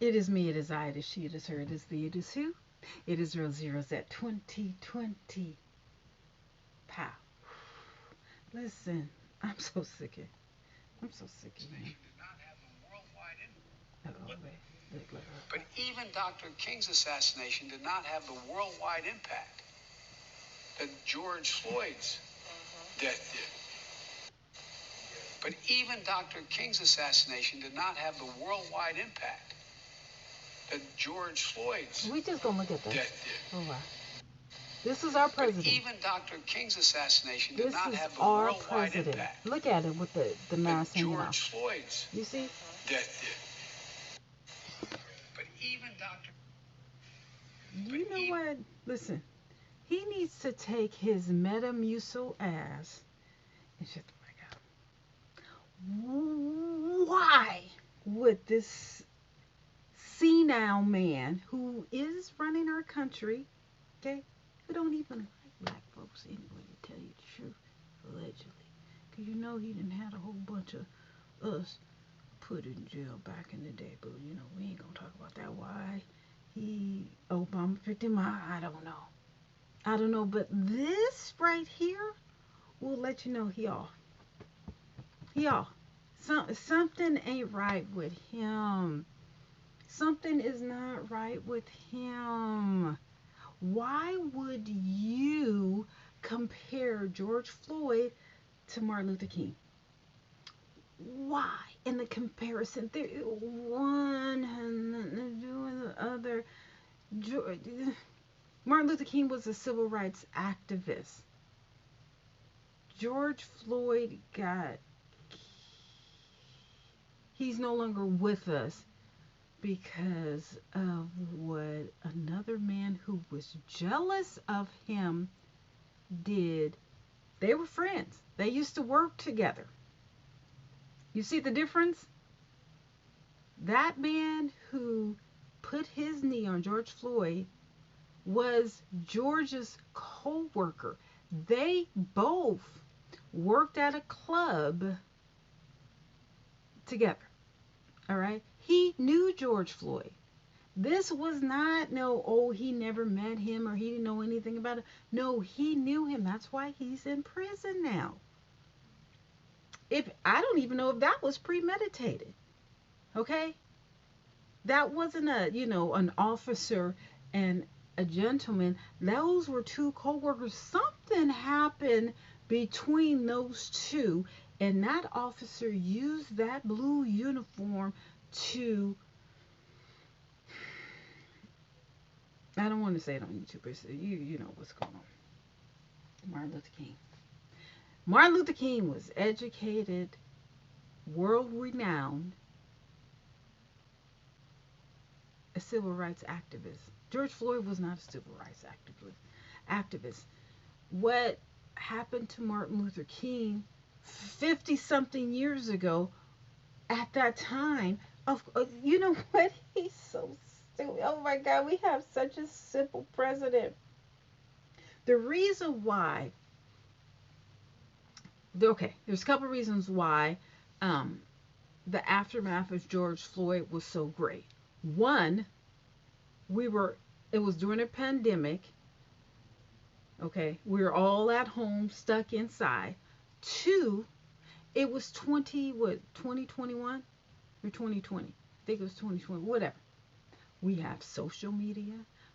It is me, it is I, it is she, it is her, it is thee, it is who. It is real zeros at 2020. Pow. Listen, I'm so sick of I'm so sick of him. Uh-oh, wait. Look. But even Dr. King's assassination did not have the worldwide impact that George Floyd's death did. But even Dr. King's assassination did not have the worldwide impact that George Floyd's We just gonna look at this. death did. Oh wow. This is our But president. even Dr. King's assassination did This not is have the our worldwide president. impact Look at it with the that mask hanging George off. Floyd's You see? death did. But even Dr. You know what? Listen, he needs to take his Metamucil ass and shut the mic out. Why would this senile man who is running our country, okay, who don't even like black folks anyway, to tell you the truth, allegedly, because you know he didn't have a whole bunch of us put in jail back in the day, but you know we ain't gonna talk about that. Why he Obama picked him? I don't know. I don't know, but this right here will let you know he off. He off. Something ain't right with him. Something is not right with him. Why would you compare George Floyd to Martin Luther King? Why? In the comparison, one has nothing to do with the other. Martin Luther King was a civil rights activist. George Floyd got. He's no longer with us because of what another man who was jealous of him did. They were friends, they used to work together. You see the difference? That man who put his knee on George Floyd was George's co-worker. They both worked at a club together. All right? He knew George Floyd. This was not no, oh, he never met him or he didn't know anything about it. No, he knew him. That's why he's in prison now. If I don't even know if that was premeditated. Okay? That wasn't an officer and a gentleman. Those were two co-workers. Something happened between those two, and that officer used that blue uniform to, I don't want to say it on YouTube, but you know what's going on. Martin Luther King. Martin Luther King was educated, world renowned, a civil rights activist. George Floyd was not a civil rights activist. What happened to Martin Luther King 50 something years ago, at that time, you know what? He's so stupid. Oh my God, we have such a simple president. The reason why, okay, there's a couple reasons why um, the aftermath of George Floyd was so great. One, we were, it was during a pandemic. Okay, we were all at home, stuck inside. Two, it was 2021 or 2020. I think it was 2020, whatever. We have social media,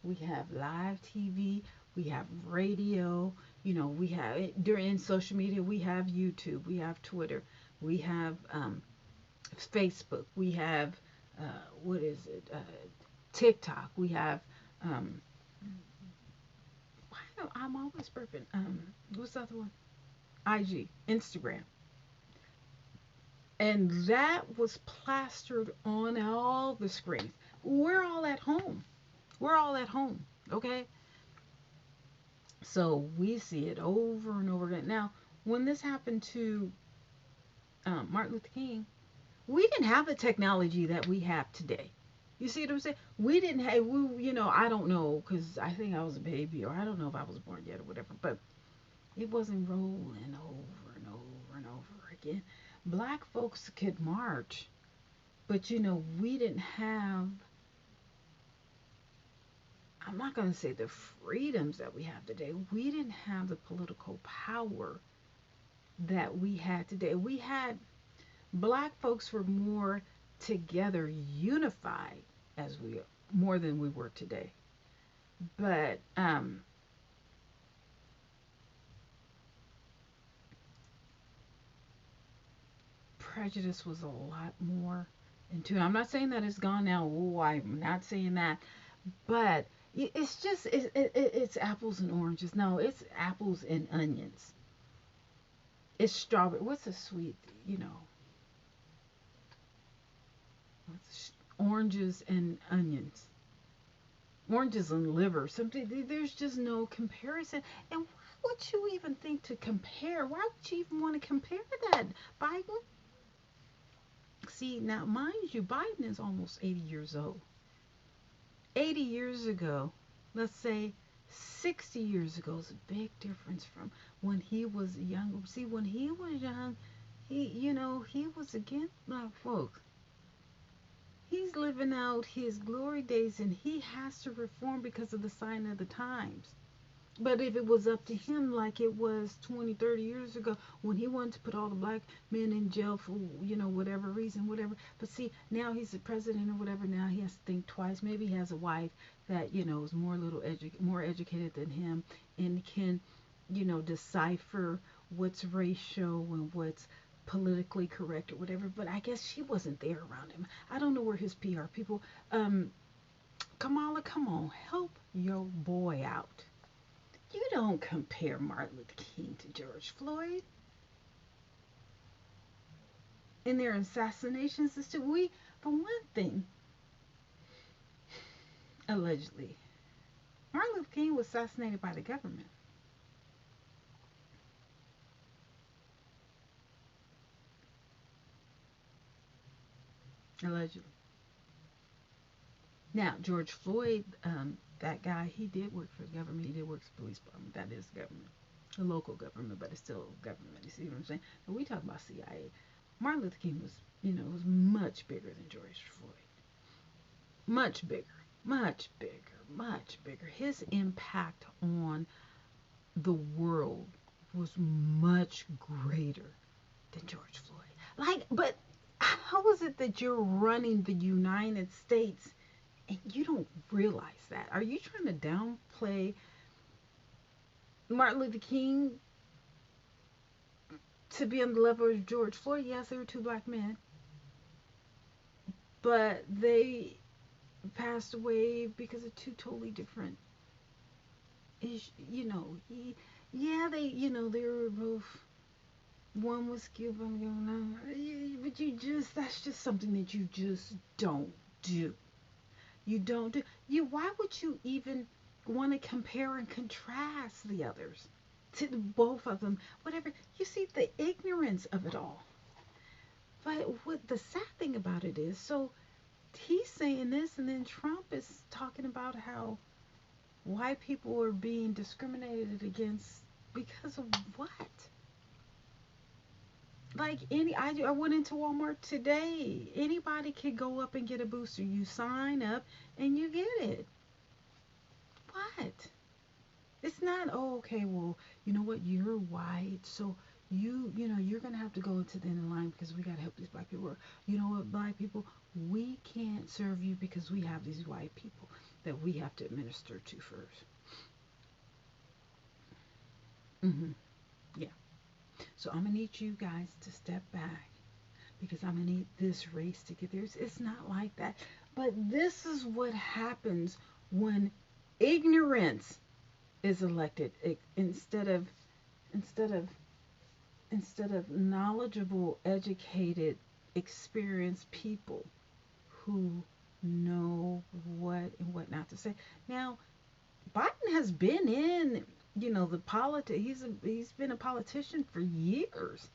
we have live TV, we have radio. We have during social media. We have YouTube, we have Twitter, we have Facebook, we have what is it? TikTok. We have um, I'm always burping. What's the other one? IG, Instagram. And that was plastered on all the screens. We're all at home. We're all at home. Okay? So we see it over and over again. Now, when this happened to Martin Luther King, we didn't have the technology that we have today. You see what I'm saying? We didn't have, I don't know, because I think I was a baby, or I don't know if I was born yet or whatever, but it wasn't rolling over and over and over again. Black folks could march, but we didn't have I'm not going to say the freedoms that we have today. We didn't have the political power that we had today. We had black folks were more together, unified as we more than we were today. But prejudice was a lot more into it. I'm not saying that it's gone now. Oh, I'm not saying that. But it's just it's apples and oranges. No, it's apples and onions. It's strawberry. What's a sweet? You know, oranges and onions. Oranges and liver. Something. There's just no comparison. And why would you even think to compare? Why would you even want to compare that, Biden? See, now mind you, Biden is almost 80 years old. 80 years ago, let's say 60 years ago, is a big difference from when he was young. See, when he was young, he was against black folks. He's living out his glory days and he has to reform because of the sign of the times. But if it was up to him, like it was 20, 30 years ago, when he wanted to put all the black men in jail for, whatever reason, whatever. But see, now he's the president or whatever. Now he has to think twice. Maybe he has a wife that, is more educated than him and can, decipher what's racial and what's politically correct or whatever. But I guess she wasn't there around him. I don't know where his PR people. Kamala, come on, help your boy out. You don't compare Martin Luther King to George Floyd in their assassinations. For one thing, allegedly, Martin Luther King was assassinated by the government. Allegedly. Now, George Floyd, that guy, he did work for the government. He did work for the police department. That is government. A local government, but it's still government. You see what I'm saying? And we talk about CIA. Martin Luther King was, was much bigger than George Floyd. Much bigger, much bigger, much bigger. His impact on the world was much greater than George Floyd. But how is it that you're running the United States and you don't realize that? Are you trying to downplay Martin Luther King to be on the level of George Floyd? Yes, they were two black men, but they passed away because of two totally different issues. They were both. One was Cuban, but that's just something that you just don't do. You don't do. Why would you even want to compare and contrast the others to both of them? Whatever. You see the ignorance of it all. But what the sad thing about it is, so he's saying this, and then Trump is talking about how white people are being discriminated against because of what? I went into Walmart today. Anybody could go up and get a booster. You sign up and you get it. What? It's not, oh, okay, well, you know what, you're white, so you're gonna have to go into the end of the line because we gotta help these black people. Or, you know what, black people, we can't serve you because we have these white people that we have to administer to first. Mm-hmm. Yeah. So I'm gonna need you guys to step back because I'm gonna need this race to get there. It's not like that. But this is what happens when ignorance is elected instead of instead of knowledgeable, educated, experienced people who know what and what not to say. Now, Biden has been in, the politics. He's been a politician for years.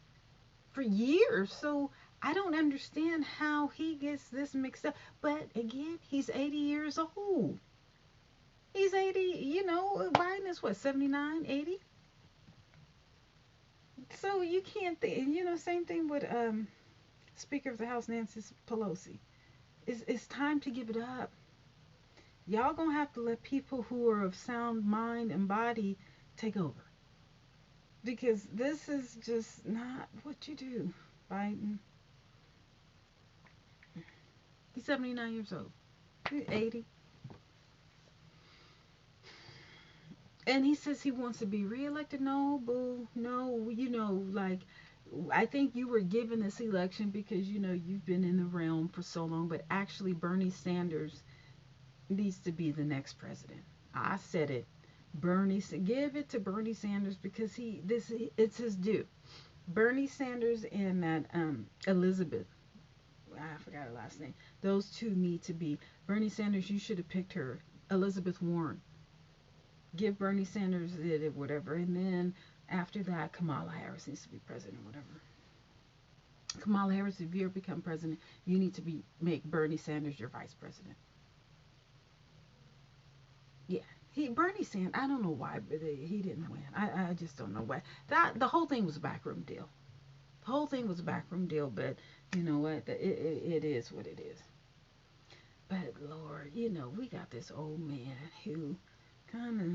So I don't understand how he gets this mixed up. But again, he's 80 years old. He's 80. Biden is what, 79, 80. So you can't think. Same thing with Speaker of the House Nancy Pelosi. It's time to give it up. Y'all gonna have to let people who are of sound mind and body take over, because this is just not what you do. Biden, he's 79 years old. He's 80. And he says he wants to be reelected. No, boo. No, like, I think you were given this election because, you've been in the realm for so long, but actually, Bernie Sanders needs to be the next president. I said it. Give it to Bernie Sanders, because it's his due. Bernie Sanders and that Elizabeth, I forgot her last name. Those two need to be. Bernie Sanders, you should have picked her. Elizabeth Warren. Give Bernie Sanders it, whatever, and then after that, Kamala Harris needs to be president, whatever. Kamala Harris, if you ever become president, you need to make Bernie Sanders your vice president. Yeah, Bernie Sanders. I don't know why, but he didn't win. I just don't know why. That the whole thing was a backroom deal. The whole thing was a backroom deal, but you know what? It is what it is. But Lord, we got this old man who kind of,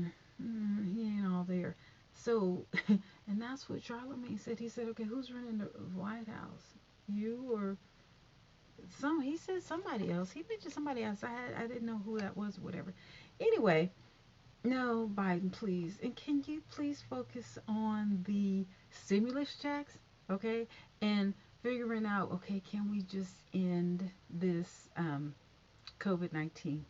he ain't all there. So, and that's what Charlemagne said. He said, okay, who's running the White House? You or he said somebody else. He mentioned somebody else. I didn't know who that was, whatever. Anyway, no, Biden, please. And can you please focus on the stimulus checks, okay? And figuring out, okay, can we just end this COVID-19?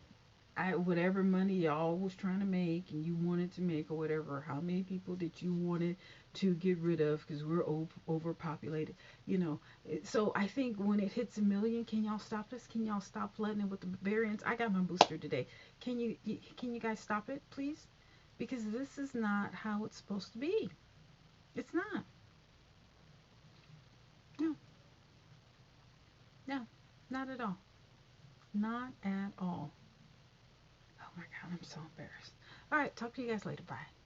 Whatever money y'all was trying to make and you wanted to make, or whatever, how many people that you wanted to get rid of, because we're overpopulated, so I think when it hits 1 million, can y'all stop this? Can y'all stop flooding it with the variants? I got my booster today. Can you guys stop it, please? Because this is not how it's supposed to be. It's not. No, no, not at all. Not at all. Oh my God, I'm so embarrassed. All right, talk to you guys later. Bye.